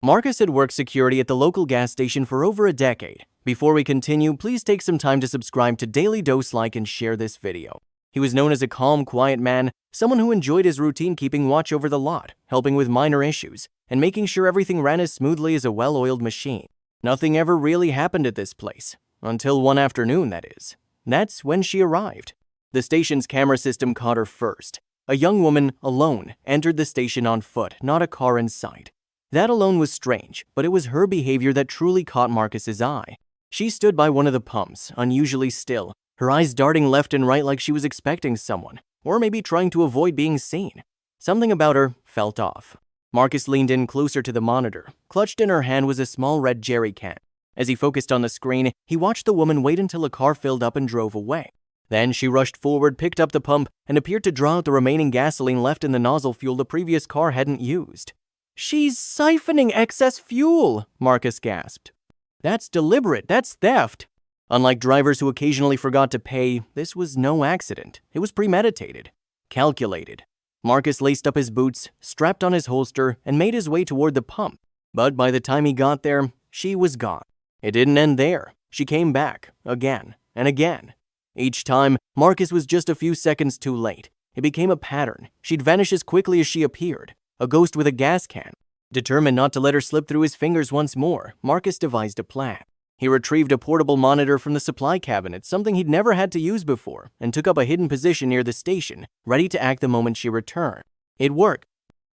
Marcus had worked security at the local gas station for over a decade. Before we continue, please take some time to subscribe to Dailydose, like, and share this video. He was known as a calm, quiet man, someone who enjoyed his routine, keeping watch over the lot, helping with minor issues, and making sure everything ran as smoothly as a well-oiled machine. Nothing ever really happened at this place. Until one afternoon, that is. That's when she arrived. The station's camera system caught her first. A young woman, alone, entered the station on foot, not a car in sight. That alone was strange, but it was her behavior that truly caught Marcus's eye. She stood by one of the pumps, unusually still, her eyes darting left and right like she was expecting someone, or maybe trying to avoid being seen. Something about her felt off. Marcus leaned in closer to the monitor. Clutched in her hand was a small red jerry can. As he focused on the screen, he watched the woman wait until a car filled up and drove away. Then she rushed forward, picked up the pump, and appeared to draw out the remaining gasoline left in the nozzle fuel the previous car hadn't used. "She's siphoning excess fuel," Marcus gasped. "That's deliberate. That's theft." Unlike drivers who occasionally forgot to pay, this was no accident. It was premeditated, calculated. Marcus laced up his boots, strapped on his holster, and made his way toward the pump. But by the time he got there, she was gone. It didn't end there. She came back, again and again. Each time, Marcus was just a few seconds too late. It became a pattern. She'd vanish as quickly as she appeared. A ghost with a gas can. Determined not to let her slip through his fingers once more, Marcus devised a plan. He retrieved a portable monitor from the supply cabinet, something he'd never had to use before, and took up a hidden position near the station, ready to act the moment she returned. It worked.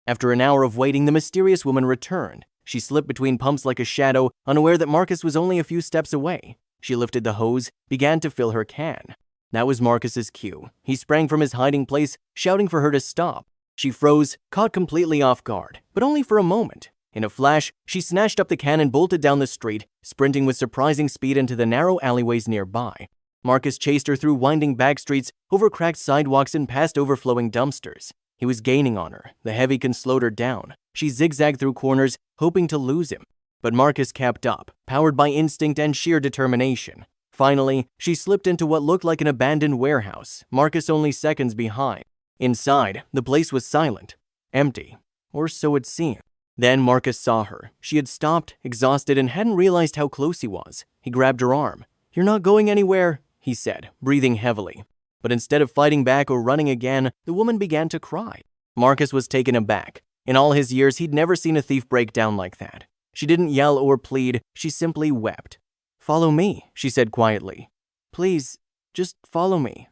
After an hour of waiting, the mysterious woman returned. She slipped between pumps like a shadow, unaware that Marcus was only a few steps away. She lifted the hose, began to fill her can. That was Marcus's cue. He sprang from his hiding place, shouting for her to stop. She froze, caught completely off guard, but only for a moment. In a flash, she snatched up the can and bolted down the street, sprinting with surprising speed into the narrow alleyways nearby. Marcus chased her through winding back streets, over cracked sidewalks, and past overflowing dumpsters. He was gaining on her. The heavy can slowed her down. She zigzagged through corners, hoping to lose him. But Marcus kept up, powered by instinct and sheer determination. Finally, she slipped into what looked like an abandoned warehouse, Marcus only seconds behind. Inside, the place was silent, empty, or so it seemed. Then Marcus saw her. She had stopped, exhausted, and hadn't realized how close he was. He grabbed her arm. "You're not going anywhere," he said, breathing heavily. But instead of fighting back or running again, the woman began to cry. Marcus was taken aback. In all his years, he'd never seen a thief break down like that. She didn't yell or plead, she simply wept. "Follow me," she said quietly. "Please, just follow me."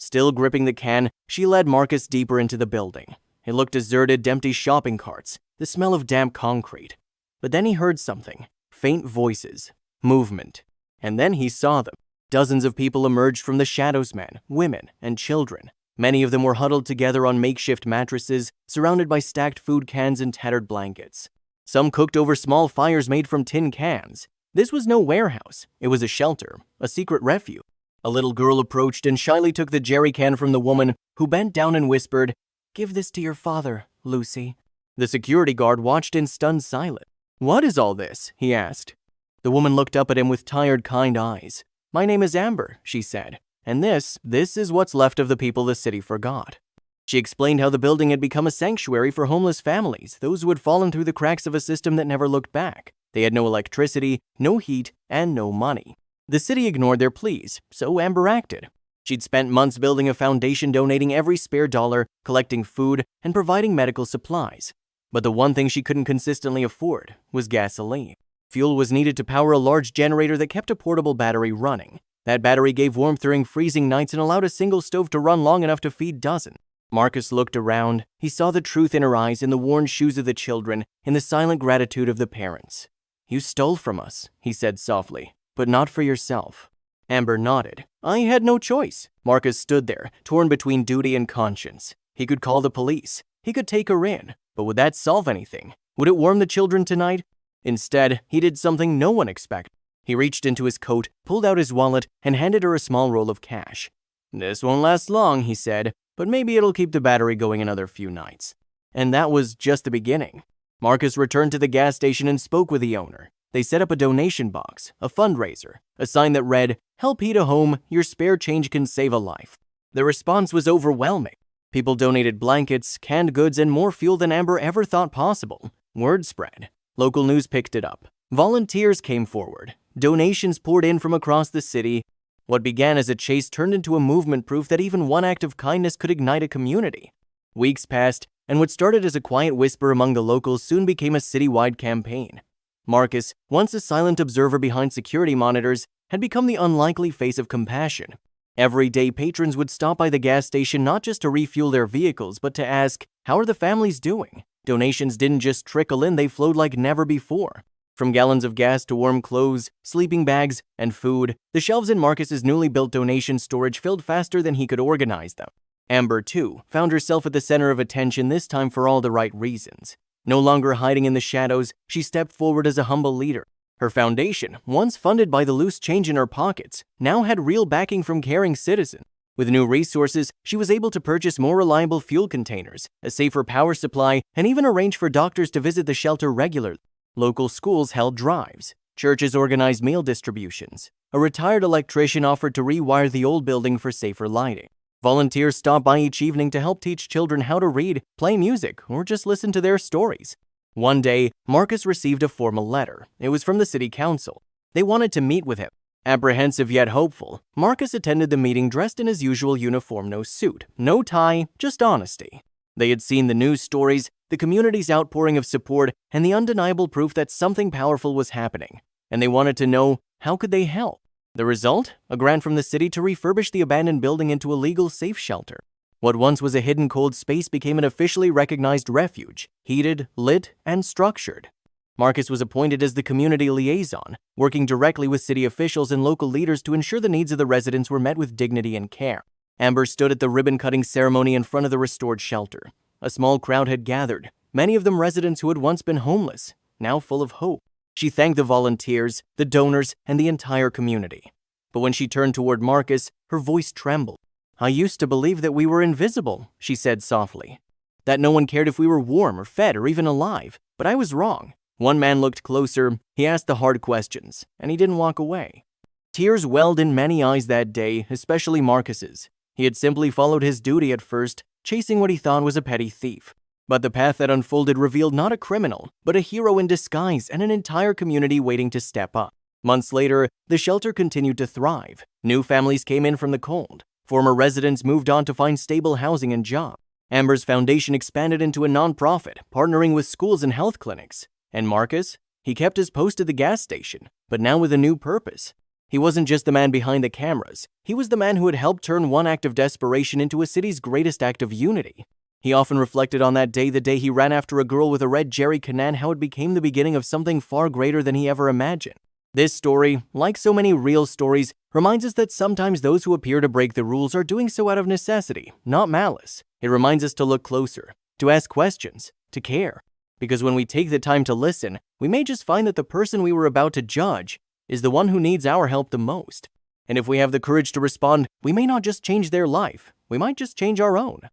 Still gripping the can, she led Marcus deeper into the building. It looked deserted, empty shopping carts, the smell of damp concrete. But then he heard something. Faint voices, movement. And then he saw them. Dozens of people emerged from the shadows, men, women, and children. Many of them were huddled together on makeshift mattresses, surrounded by stacked food cans and tattered blankets. Some cooked over small fires made from tin cans. This was no warehouse. It was a shelter, a secret refuge. A little girl approached and shyly took the jerry can from the woman, who bent down and whispered, "Give this to your father, Lucy." The security guard watched in stunned silence. "What is all this?" he asked. The woman looked up at him with tired, kind eyes. "My name is Amber," she said, "and this is what's left of the people the city forgot." She explained how the building had become a sanctuary for homeless families, those who had fallen through the cracks of a system that never looked back. They had no electricity, no heat, and no money. The city ignored their pleas, so Amber acted. She'd spent months building a foundation, donating every spare dollar, collecting food, and providing medical supplies. But the one thing she couldn't consistently afford was gasoline. Fuel was needed to power a large generator that kept a portable battery running. That battery gave warmth during freezing nights and allowed a single stove to run long enough to feed dozens. Marcus looked around. He saw the truth in her eyes, in the worn shoes of the children, in the silent gratitude of the parents. "You stole from us," he said softly, "but not for yourself." Amber nodded. "I had no choice." Marcus stood there, torn between duty and conscience. He could call the police. He could take her in. But would that solve anything? Would it warm the children tonight? Instead, he did something no one expected. He reached into his coat, pulled out his wallet, and handed her a small roll of cash. "This won't last long," he said, "but maybe it'll keep the battery going another few nights." And that was just the beginning. Marcus returned to the gas station and spoke with the owner. They set up a donation box, a fundraiser, a sign that read, "Help heat a home, your spare change can save a life." The response was overwhelming. People donated blankets, canned goods, and more fuel than Amber ever thought possible. Word spread. Local news picked it up. Volunteers came forward. Donations poured in from across the city. What began as a chase turned into a movement, proof that even one act of kindness could ignite a community. Weeks passed, and what started as a quiet whisper among the locals soon became a citywide campaign. Marcus, once a silent observer behind security monitors, had become the unlikely face of compassion. Every day, patrons would stop by the gas station not just to refuel their vehicles, but to ask, how are the families doing? Donations didn't just trickle in, they flowed like never before. From gallons of gas to warm clothes, sleeping bags, and food, the shelves in Marcus's newly built donation storage filled faster than he could organize them. Amber, too, found herself at the center of attention, this time for all the right reasons. No longer hiding in the shadows, she stepped forward as a humble leader. Her foundation, once funded by the loose change in her pockets, now had real backing from caring citizens. With new resources, she was able to purchase more reliable fuel containers, a safer power supply, and even arrange for doctors to visit the shelter regularly. Local schools held drives. Churches organized meal distributions. A retired electrician offered to rewire the old building for safer lighting. Volunteers stopped by each evening to help teach children how to read, play music, or just listen to their stories. One day, Marcus received a formal letter. It was from the city council. They wanted to meet with him. Apprehensive yet hopeful, Marcus attended the meeting dressed in his usual uniform, no suit, no tie, just honesty. They had seen the news stories, the community's outpouring of support, and the undeniable proof that something powerful was happening. And they wanted to know, how could they help? The result? A grant from the city to refurbish the abandoned building into a legal safe shelter. What once was a hidden cold space became an officially recognized refuge, heated, lit, and structured. Marcus was appointed as the community liaison, working directly with city officials and local leaders to ensure the needs of the residents were met with dignity and care. Amber stood at the ribbon-cutting ceremony in front of the restored shelter. A small crowd had gathered, many of them residents who had once been homeless, now full of hope. She thanked the volunteers, the donors, and the entire community. But when she turned toward Marcus, her voice trembled. "I used to believe that we were invisible," she said softly. "That no one cared if we were warm or fed or even alive, but I was wrong." One man looked closer, he asked the hard questions, and he didn't walk away. Tears welled in many eyes that day, especially Marcus's. He had simply followed his duty at first, chasing what he thought was a petty thief. But the path that unfolded revealed not a criminal, but a hero in disguise and an entire community waiting to step up. Months later, the shelter continued to thrive. New families came in from the cold. Former residents moved on to find stable housing and jobs. Amber's foundation expanded into a nonprofit, partnering with schools and health clinics. And Marcus? He kept his post at the gas station, but now with a new purpose. He wasn't just the man behind the cameras. He was the man who had helped turn one act of desperation into a city's greatest act of unity. He often reflected on that day, the day he ran after a girl with a red jerry can, how it became the beginning of something far greater than he ever imagined. This story, like so many real stories, reminds us that sometimes those who appear to break the rules are doing so out of necessity, not malice. It reminds us to look closer, to ask questions, to care. Because when we take the time to listen, we may just find that the person we were about to judge is the one who needs our help the most. And if we have the courage to respond, we may not just change their life, we might just change our own.